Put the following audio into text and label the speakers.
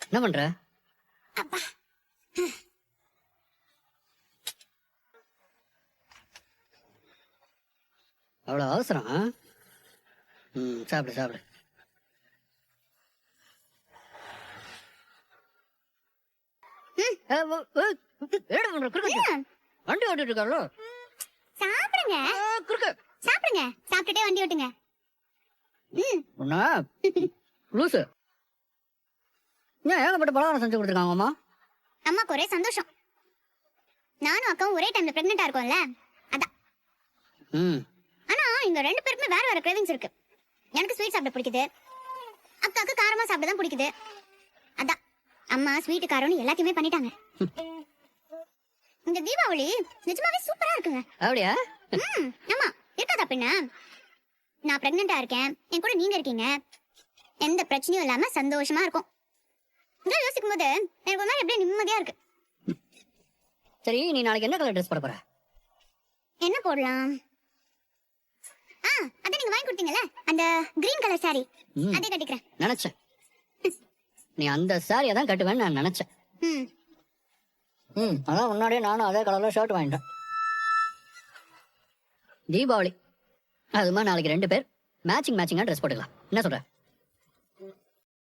Speaker 1: என்ன பண்ற? அவ்வளவு அவசரம்? சாப்பிடு சாப்பிடு. வண்டி ஓட்டிட்டு இருக்காளோ?
Speaker 2: சாப்பிடுங்க சாப்பிடுங்க, சாப்பிட்டுட்டே வண்டி ஓட்டுங்க.
Speaker 1: லூசு, ஏன் ஏகப்பட்ட பலகாரம் செஞ்சு கொடுத்துருக்காங்க அம்மா?
Speaker 2: அம்மாக்கு ஒரே சந்தோஷம். நானும் அக்காவும் ஒரே டைம்ல பிரெக்னெண்டா இருக்கோம்ல, அதான். ஆனா இங்க 2 பேருக்குமே வேற வேற கிரேவிங்ஸ் இருக்கு. எனக்கு ஸ்வீட் சாப்பிட பிடிக்குது, அக்காக்கு காரமா சாப்பிட தான் பிடிக்குது. அதான் அம்மா ஸ்வீட் காரம்னு எல்லாத்தையுமே பண்ணிட்டாங்க. இந்த தீபாவளி நிஜமாவே சூப்பரா இருக்குங்க.
Speaker 1: அப்படியா?
Speaker 2: ஆமா, இருக்காதா பின்ன. நான் பிரெக்னெண்டா இருக்கேன், என் கூட நீங்க இருக்கீங்க, எந்த பிரச்சனையும் இல்லாம சந்தோஷமா இருக்கும். இதெல்லாம் யோசிக்கும் போது எனக்கு ஒரு மாதிரி அப்படியே நிம்மதியா இருக்கு.
Speaker 1: சரி, நீ நாளைக்கு என்ன கலர் ட்ரெஸ் போட போற?
Speaker 2: என்ன போடலாம்? அத நீங்க வாங்கி கொடுத்தீங்கல்ல, அந்த கிரீன் கலர் சாரி, அதே கட்டிக்கிறேன்.
Speaker 1: நினைச்சேன் நீ அந்த சாரியை தான் கட்டுவேன்னு நான் நினைச்சேன். அதான் முன்னாடியே நானும் அதே கலர்ல ஷர்ட் வாங்கிட்டேன். தீபாவளி அதுமா நாளைக்கு 2 பேர் மேட்சிங்கா ட்ரெஸ் போட்டுக்கலாம். என்ன சொல்ற?